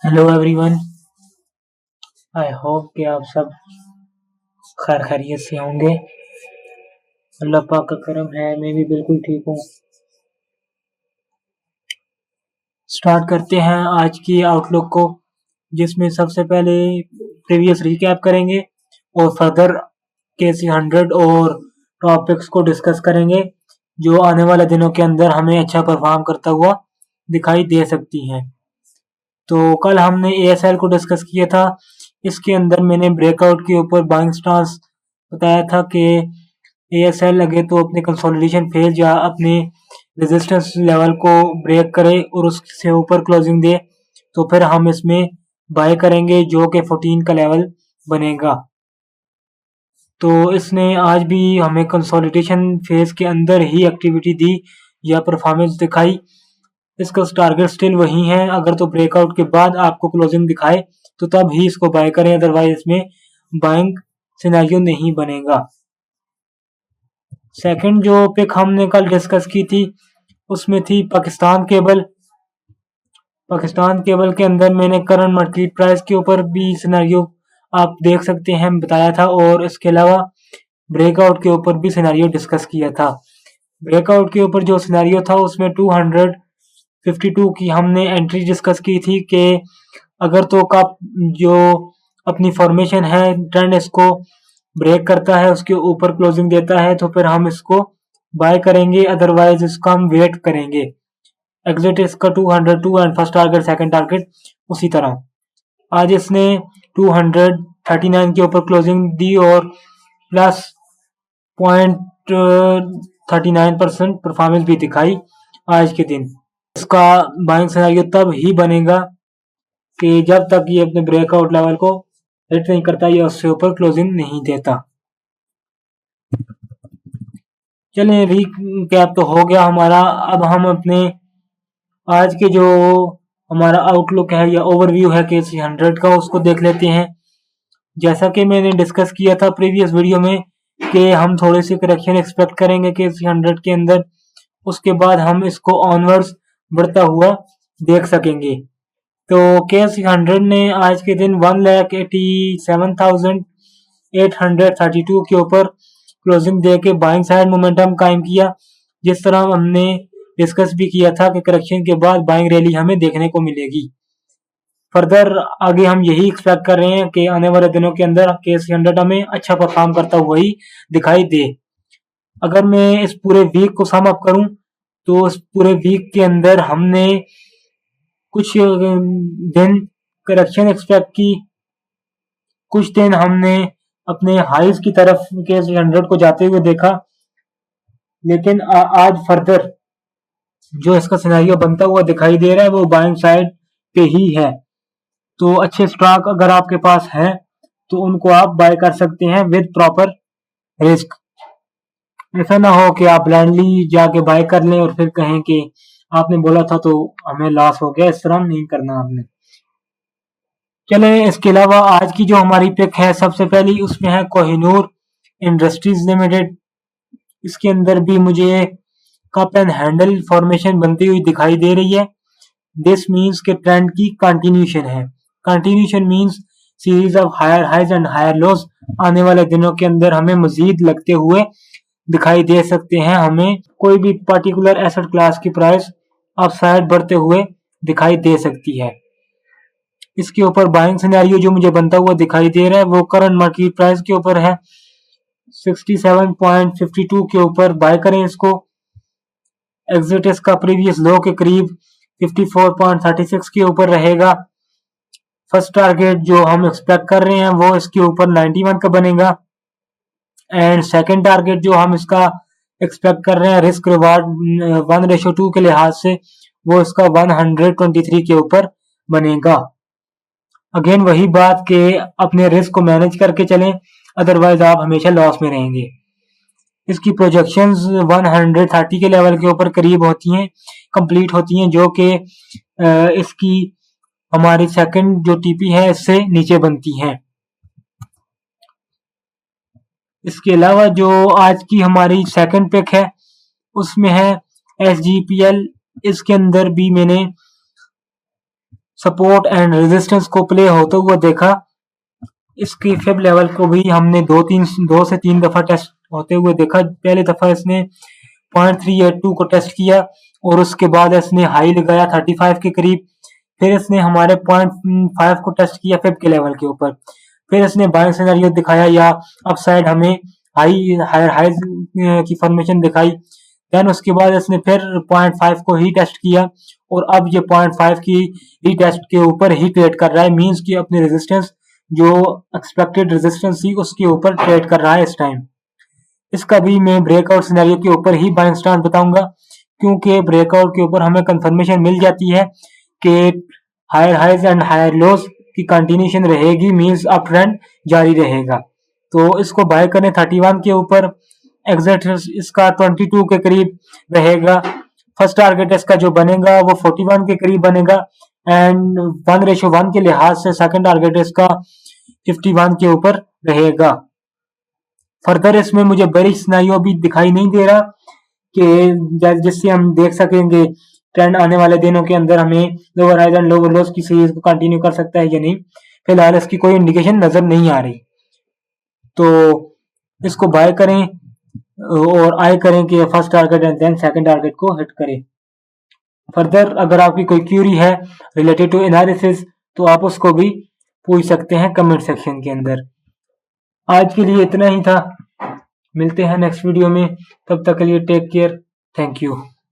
Hello everyone. I hope कि आप सब खैर खैरियत से होंगे। अल्लाह पाक का करम है, मैं भी बिल्कुल ठीक हूँ। स्टार्ट करते हैं आज की आउटलुक को, जिसमें सबसे पहले प्रीवियस रिकैप करेंगे और फर्दर KC100 और टॉपिक्स को डिस्कस करेंगे जो आने वाले दिनों के अंदर हमें अच्छा परफॉर्म करता हुआ दिखाई दे सकती हैं। तो कल हमने ASL को डिस्कस किया था। इसके अंदर मैंने ब्रेकआउट के ऊपर बाइंग स्टांस बताया था कि ASL लगे तो अपने कंसोलिडेशन फेज या अपने रेजिस्टेंस लेवल को ब्रेक करे और उससे ऊपर क्लोजिंग दे तो फिर हम इसमें बाय करेंगे जो कि 14 का लेवल बनेगा। तो इसने आज भी हमें कंसोलिडेशन फेज के अंदर ही एक्टिविटी दी या परफॉर्मेंस दिखाई। इसका टारगेट स्टिल वही है। अगर तो ब्रेकआउट के बाद आपको क्लोजिंग दिखाए तो तब ही इसको बाय करें, अदरवाइज इसमें बाइंग सिनेरियो नहीं बनेगा। सेकंड जो पिक हमने कल डिस्कस की थी उसमें थी पाकिस्तान केबल। पाकिस्तान केबल के अंदर मैंने करंट मार्केट प्राइस के ऊपर भी सिनेरियो आप देख सकते हैं बताया था, और इसके अलावा ब्रेकआउट के ऊपर भी सिनेरियो डिस्कस किया था। ब्रेकआउट के ऊपर जो सिनेरियो था उसमें 252 की हमने एंट्री डिस्कस की थी कि अगर तो कप जो अपनी फॉर्मेशन है ट्रेंड इसको ब्रेक करता है, उसके ऊपर क्लोजिंग देता है तो फिर हम इसको बाय करेंगे, अदरवाइज इसका हम वेट करेंगे। एग्जिट इसका 202 and first target second target उसी तरह। आज इसने 239 के ऊपर क्लोजिंग दी और प्लस 0.39% परफॉर्मेंस भी दिखाई आज के दिन। इसका बाइंग सिनेरियो तब ही बनेगा कि जब तक ये अपने ब्रेकआउट लेवल को हिट नहीं करता या उससे ऊपर क्लोजिंग नहीं देता। चलिए रीकैप तो हो गया हमारा। अब हम अपने आज के जो हमारा आउटलुक है या ओवरव्यू है KC100 का उसको देख लेते हैं। जैसा कि मैंने डिस्कस किया था प्रीवियस वीडियो में कि हम थोड़ी सी करेक्शन एक्सपेक्ट करेंगे KC100 के अंदर, उसके बाद हम इसको ऑनवर्ड्स बढ़ता हुआ देख सकेंगे। तो KC100 ने आज के दिन 1,87,832 के ऊपर क्लोजिंग दे के बाइंग साइड मोमेंटम कायम किया, जिस तरह हमने डिस्कस भी किया था कि करेक्शन के बाद बाइंग रैली हमें देखने को मिलेगी। फर्दर आगे हम यही एक्सपेक्ट कर रहे हैं कि आने वाले दिनों के अंदर KC100 हमें अच्छा परफॉर्म करता हुआ ही दिखाई दे। अगर मैं इस पूरे वीक को सम अप करूं तो इस पूरे वीक के अंदर हमने कुछ दिन करेक्शन एक्सपेक्ट की, कुछ दिन हमने अपने हाइज की तरफ KC100 को जाते हुए देखा, लेकिन आज फर्दर जो इसका सिनेरियो बनता हुआ दिखाई दे रहा है वो बाइंग साइड पे ही है। तो अच्छे स्टॉक अगर आपके पास है तो उनको आप बाय कर सकते हैं विद प्रॉपर रिस्क। ऐसा ना हो कि आप ब्लाइंडली जाके बाय कर लें और फिर कहें कि आपने बोला था तो हमें लॉस हो गया। इस तरह नहीं करना आपने। चले इसके अलावा आज की जो हमारी पिक है सबसे पहली उसमें है कोहिनूर इंडस्ट्रीज लिमिटेड। इसके अंदर भी मुझे कप एंड हैंडल फॉर्मेशन बनती हुई दिखाई दे रही है। दिस मीन्स के ट्रेंड की कंटिन्यूशन है। Continuation means series of higher highs and higher lows आने वाले दिनों के अंदर हमें मजीद लगते हुए दिखाई दे सकते हैं। हमें कोई भी पर्टिकुलर एसेट क्लास की प्राइस अपसाइड बढ़ते हुए दिखाई दे सकती है। इसके ऊपर बाइंग सिनेरियो जो मुझे बनता हुआ दिखाई दे रहा है वो करंट मार्केट प्राइस के ऊपर है। 67.52 के ऊपर बाय करें इसको। एग्जिट इसका प्रीवियस लो के करीब 54.36 के ऊपर रहेगा। फर्स्ट टारगेट जो हम एक्सपेक्ट कर रहे हैं वो इसके ऊपर 91 का बनेगा, एंड सेकंड टारगेट जो हम इसका एक्सपेक्ट कर रहे हैं रिस्क रिवार्ड 1:2 के लिहाज से वो इसका 123 के ऊपर बनेगा। अगेन वही बात कि अपने रिस्क को मैनेज करके चलें, अदरवाइज आप हमेशा लॉस में रहेंगे। इसकी प्रोजेक्शंस 130 के लेवल के ऊपर करीब होती हैं, कंप्लीट होती हैं, जो कि इसकी हमारी सेकंड जो टीपी है इससे नीचे बनती हैं। इसके अलावा जो आज की हमारी सेकंड पिक है उसमें है SGPL। इसके अंदर भी मैंने सपोर्ट एंड रेजिस्टेंस को प्ले होते हुए देखा। इसकी फेब लेवल को भी हमने 2 से 3 दफा टेस्ट होते हुए देखा। पहले दफा इसने 0.382 को टेस्ट किया और उसके बाद इसने हाई लगाया 35 के करीब। फिर इसने हमारे 0.5 को टेस्ट किया फेब के लेवल के ऊपर। फिर इसने बाइंग सिनेरियो दिखाया या अपसाइड हमें हायर हाइज की फॉर्मेशन दिखाई। देन उसके बाद इसने फिर 0.5 को ही टेस्ट किया और अब ये 0.5 की रीटेस्ट के ऊपर ही ट्रेड कर रहा है। मींस कि अपनी रेजिस्टेंस जो एक्सपेक्टेड रेजिस्टेंस थी उसके ऊपर ट्रेड कर रहा है इस टाइम। इसका भी मैं ब्रेकआउट सिनेरियो के ऊपर ही बाइंग स्टांस बताऊंगा, क्योंकि ब्रेकआउट के ऊपर हमें कंफर्मेशन मिल जाती है कि higher highs and higher lows की कंटिन्यूशन रहेगी, मींस अप ट्रेंड जारी रहेगा। तो इसको बाय करें 31 के ऊपर। एग्जिट इसका 22 के करीब रहेगा। फर्स्ट टारगेट इसका जो बनेगा वो 41 के करीब बनेगा एंड 1:1 के लिहाज से सेकंड टारगेट इसका 51 के ऊपर रहेगा। फर्दर इसमें मुझे बेरिश सिनेरियो भी दिखाई नहीं दे रहा कि जिससे हम देख सकेंगे ट्रेंड आने वाले दिनों के अंदर हमें lower highs and lower lows की सीरीज को कंटिन्यू कर सकता है या नहीं। फिलहाल इसकी कोई इंडिकेशन नजर नहीं आ रही। तो इसको बाय करें और आई करें कि first target and then second target को हिट करें। फर्दर अगर आपकी कोई क्यूरी है रिलेटेड टू एनालिसिस तो आप उसको भी पूछ सकते हैं कमेंट सेक्शन के अंदर। आज के लिए इतना ही था, मिलते हैं नेक्स्ट वीडियो में, तब तक के लिए टेक केयर, थैंक यू।